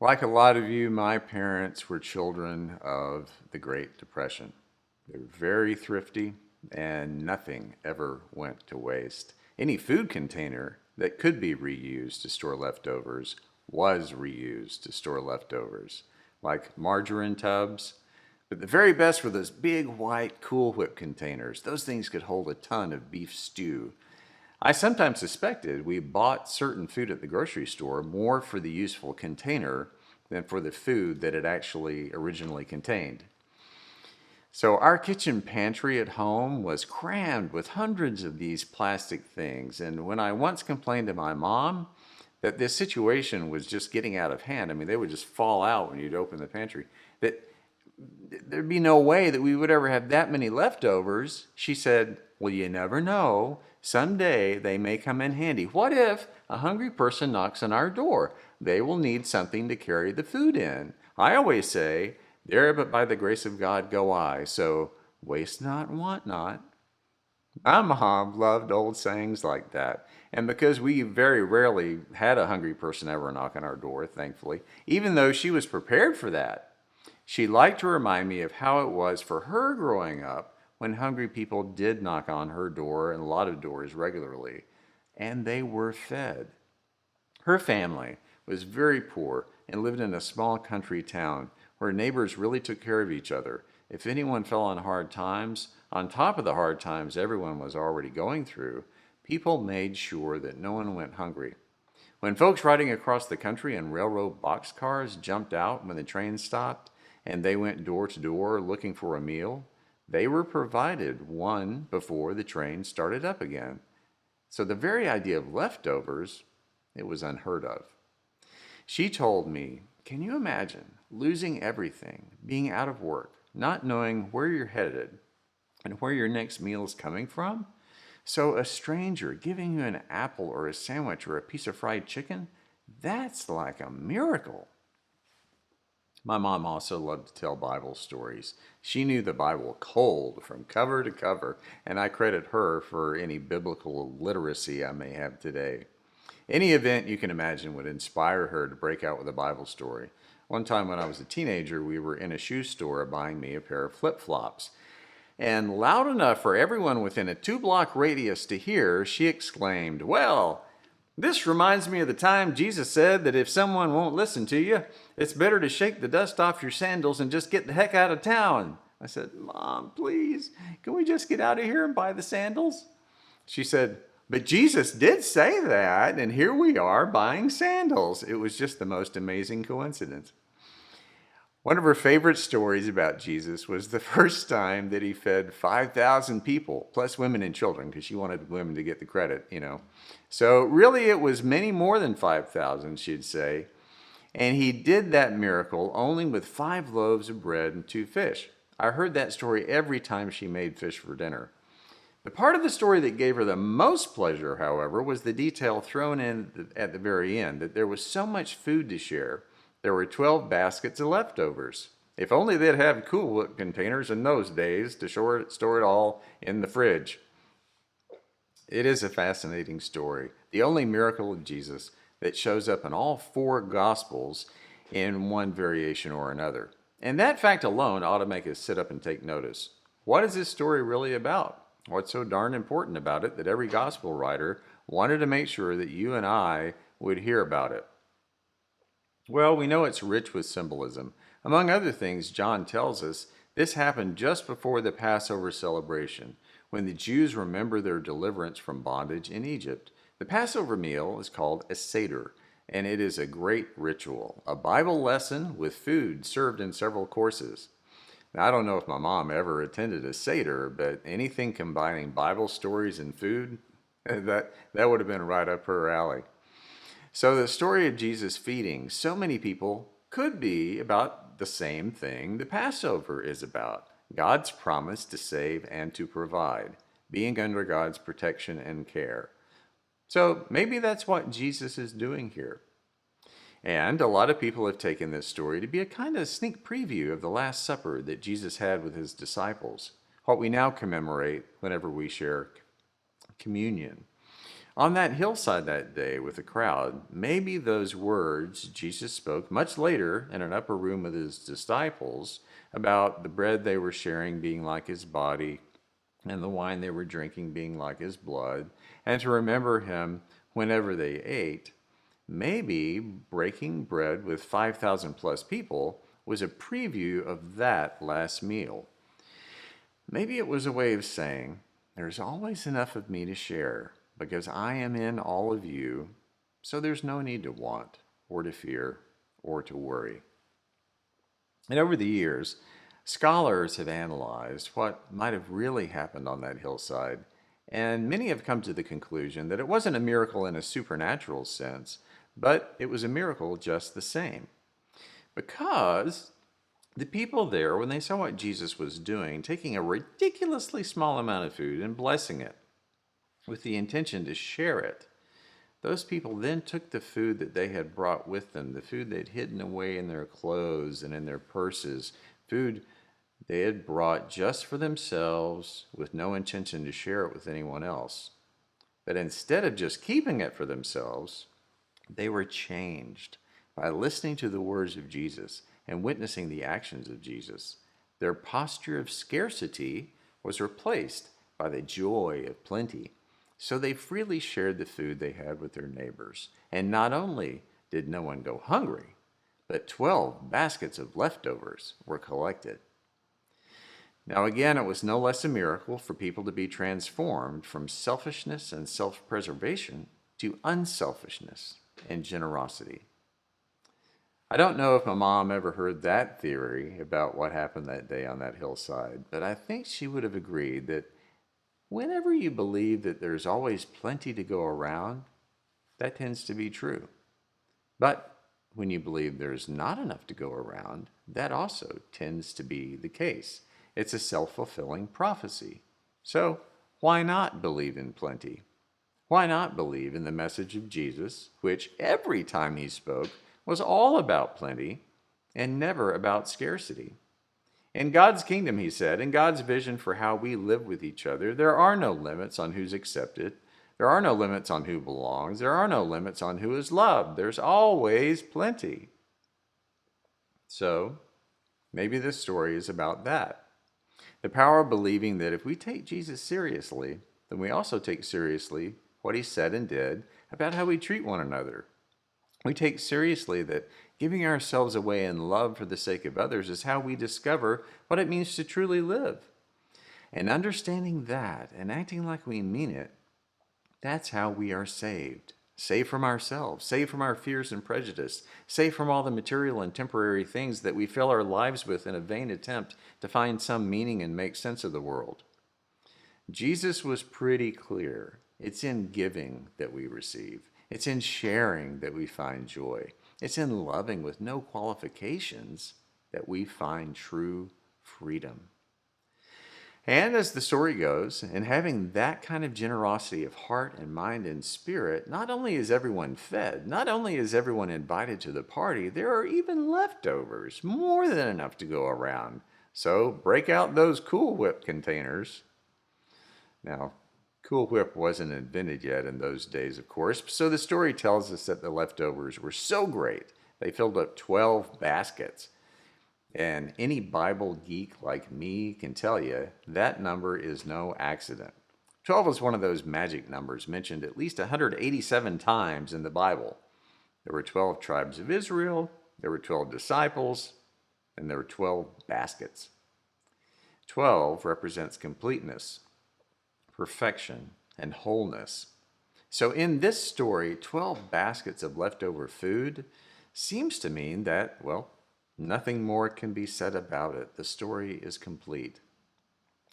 Like a lot of you, my parents were children of the Great Depression. They were very thrifty, and nothing ever went to waste. Any food container that could be reused to store leftovers was reused to store leftovers, like margarine tubs. But the very best were those big white Cool Whip containers. Those things could hold a ton of beef stew. I sometimes suspected we bought certain food at the grocery store more for the useful container than for the food that it actually originally contained. So our kitchen pantry at home was crammed with hundreds of these plastic things. And when I once complained to my mom that this situation was just getting out of hand, I mean, they would just fall out when you'd open the pantry, that there'd be no way that we would ever have that many leftovers. She said, well, you never know. Someday they may come in handy. What if a hungry person knocks on our door? They will need something to carry the food in. I always say, there but by the grace of God go I. So waste not, want not. My mom loved old sayings like that. And because we very rarely had a hungry person ever knock on our door, thankfully, even though she was prepared for that, she liked to remind me of how it was for her growing up when hungry people did knock on her door and a lot of doors regularly, and they were fed. Her family was very poor and lived in a small country town where neighbors really took care of each other. If anyone fell on hard times, on top of the hard times everyone was already going through, people made sure that no one went hungry. When folks riding across the country in railroad boxcars jumped out when the train stopped and they went door to door looking for a meal, they were provided one before the train started up again. So the very idea of leftovers, it was unheard of. She told me, can you imagine losing everything, being out of work, not knowing where you're headed and where your next meal is coming from? So a stranger giving you an apple or a sandwich or a piece of fried chicken, that's like a miracle. My mom also loved to tell Bible stories. She knew the Bible cold from cover to cover, and I credit her for any biblical literacy I may have today. Any event you can imagine would inspire her to break out with a Bible story. One time when I was a teenager, we were in a shoe store buying me a pair of flip-flops. And loud enough for everyone within a 2-block radius to hear, she exclaimed, well, this reminds me of the time Jesus said that if someone won't listen to you, it's better to shake the dust off your sandals and just get the heck out of town. I said, Mom, please, can we just get out of here and buy the sandals? She said, but Jesus did say that, and here we are buying sandals. It was just the most amazing coincidence. One of her favorite stories about Jesus was the first time that he fed 5,000 people, plus women and children, because she wanted women to get the credit, you know. So really it was many more than 5,000, she'd say. And he did that miracle only with 5 loaves of bread and 2 fish. I heard that story every time she made fish for dinner. The part of the story that gave her the most pleasure, however, was the detail thrown in at the very end, that there was so much food to share. There were 12 baskets of leftovers. If only they'd have Cool Whip containers in those days to store it all in the fridge. It is a fascinating story, the only miracle of Jesus that shows up in all 4 Gospels in one variation or another. And that fact alone ought to make us sit up and take notice. What is this story really about? What's so darn important about it that every Gospel writer wanted to make sure that you and I would hear about it? Well, we know it's rich with symbolism. Among other things, John tells us this happened just before the Passover celebration, when the Jews remember their deliverance from bondage in Egypt. The Passover meal is called a Seder, and it is a great ritual, a Bible lesson with food served in several courses. Now, I don't know if my mom ever attended a Seder, but anything combining Bible stories and food, that would have been right up her alley. So the story of Jesus feeding so many people could be about the same thing the Passover is about. God's promise to save and to provide, being under God's protection and care. So maybe that's what Jesus is doing here. And a lot of people have taken this story to be a kind of sneak preview of the Last Supper that Jesus had with his disciples, what we now commemorate whenever we share communion. On that hillside that day with the crowd, maybe those words Jesus spoke much later in an upper room with his disciples about the bread they were sharing being like his body and the wine they were drinking being like his blood, and to remember him whenever they ate, maybe breaking bread with 5,000 plus people was a preview of that last meal. Maybe it was a way of saying, there's always enough of me to share because I am in all of you, so there's no need to want or to fear or to worry. And over the years, scholars have analyzed what might have really happened on that hillside, and many have come to the conclusion that it wasn't a miracle in a supernatural sense, but it was a miracle just the same. Because the people there, when they saw what Jesus was doing, taking a ridiculously small amount of food and blessing it with the intention to share it, those people then took the food that they had brought with them, the food they'd hidden away in their clothes and in their purses, food they had brought just for themselves with no intention to share it with anyone else. But instead of just keeping it for themselves, they were changed by listening to the words of Jesus and witnessing the actions of Jesus. Their posture of scarcity was replaced by the joy of plenty. So they freely shared the food they had with their neighbors. And not only did no one go hungry, but 12 baskets of leftovers were collected. Now again, it was no less a miracle for people to be transformed from selfishness and self-preservation to unselfishness and generosity. I don't know if my mom ever heard that theory about what happened that day on that hillside, but I think she would have agreed that whenever you believe that there's always plenty to go around, that tends to be true. But when you believe there's not enough to go around, that also tends to be the case. It's a self-fulfilling prophecy. So why not believe in plenty? Why not believe in the message of Jesus, which every time he spoke was all about plenty and never about scarcity? In God's kingdom, he said, in God's vision for how we live with each other, there are no limits on who's accepted. There are no limits on who belongs. There are no limits on who is loved. There's always plenty. So, maybe this story is about that. The power of believing that if we take Jesus seriously, then we also take seriously what he said and did about how we treat one another. We take seriously that giving ourselves away in love for the sake of others is how we discover what it means to truly live. And understanding that and acting like we mean it, that's how we are saved. Saved from ourselves, saved from our fears and prejudice, saved from all the material and temporary things that we fill our lives with in a vain attempt to find some meaning and make sense of the world. Jesus was pretty clear. It's in giving that we receive. It's in sharing that we find joy. It's in loving with no qualifications that we find true freedom. And as the story goes, in having that kind of generosity of heart and mind and spirit, not only is everyone fed, not only is everyone invited to the party, there are even leftovers, more than enough to go around. So break out those Cool Whip containers. Now, Cool Whip wasn't invented yet in those days, of course, so the story tells us that the leftovers were so great, they filled up 12 baskets. And any Bible geek like me can tell you that number is no accident. 12 is one of those magic numbers mentioned at least 187 times in the Bible. There were 12 tribes of Israel, there were 12 disciples, and there were 12 baskets. 12 represents completeness, perfection, and wholeness. So in this story, 12 baskets of leftover food seems to mean that, well, nothing more can be said about it. The story is complete.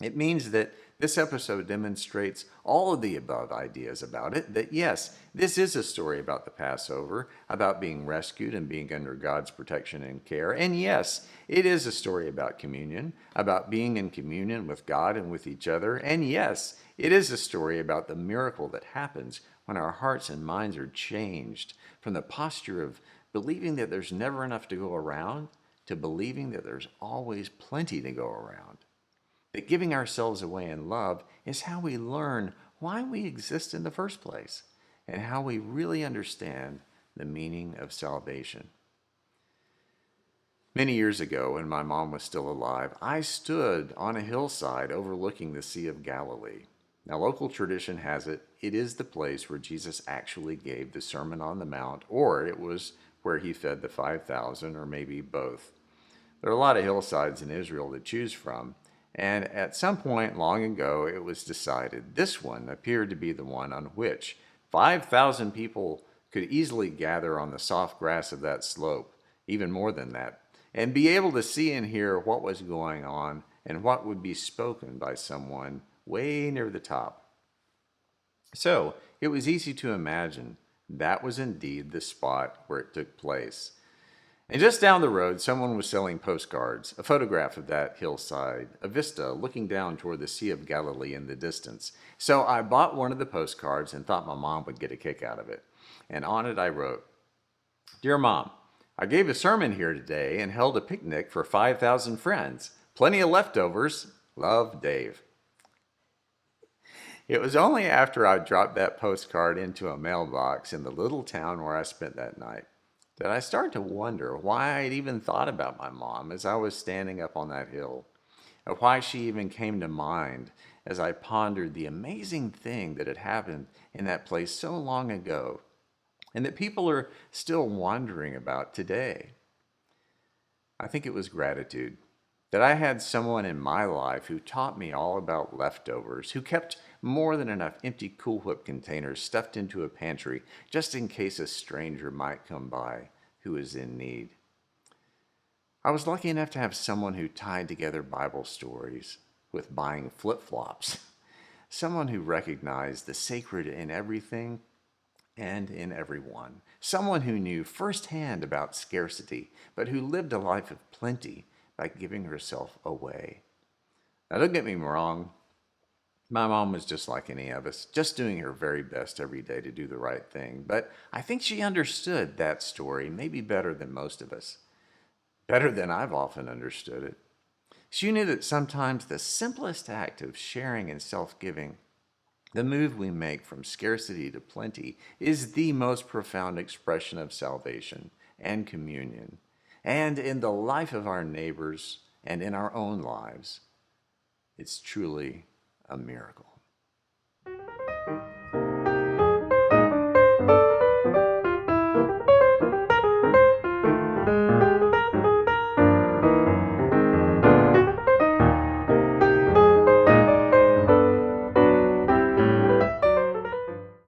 It means that this episode demonstrates all of the above ideas about it, that yes, this is a story about the Passover, about being rescued and being under God's protection and care. And yes, it is a story about communion, about being in communion with God and with each other. And yes, it is a story about the miracle that happens when our hearts and minds are changed from the posture of believing that there's never enough to go around to believing that there's always plenty to go around. That giving ourselves away in love is how we learn why we exist in the first place. and how we really understand the meaning of salvation. Many years ago, when my mom was still alive, I stood on a hillside overlooking the Sea of Galilee. Now, local tradition has it, it is the place where Jesus actually gave the Sermon on the Mount, or it was where he fed the 5,000, or maybe both. There are a lot of hillsides in Israel to choose from, and at some point long ago, it was decided this one appeared to be the one on which 5,000 people could easily gather on the soft grass of that slope, even more than that, and be able to see and hear what was going on and what would be spoken by someone way near the top. So it was easy to imagine that was indeed the spot where it took place. And just down the road, someone was selling postcards, a photograph of that hillside, a vista looking down toward the Sea of Galilee in the distance. So I bought one of the postcards and thought my mom would get a kick out of it. And on it I wrote, "Dear Mom, I gave a sermon here today and held a picnic for 5,000 friends. Plenty of leftovers. Love, Dave." It was only after I dropped that postcard into a mailbox in the little town where I spent that night that I started to wonder why I'd even thought about my mom as I was standing up on that hill, or why she even came to mind as I pondered the amazing thing that had happened in that place so long ago and that people are still wondering about today. I think it was gratitude that I had someone in my life who taught me all about leftovers, who kept more than enough empty Cool Whip containers stuffed into a pantry just in case a stranger might come by who is in need. I was lucky enough to have someone who tied together Bible stories with buying flip-flops, someone who recognized the sacred in everything and in everyone, someone who knew firsthand about scarcity, but who lived a life of plenty by giving herself away. Now, don't get me wrong, my mom was just like any of us, just doing her very best every day to do the right thing, but I think she understood that story maybe better than most of us, better than I've often understood it. She knew that sometimes the simplest act of sharing and self-giving, the move we make from scarcity to plenty, is the most profound expression of salvation and communion. And in the life of our neighbors and in our own lives, it's truly a miracle.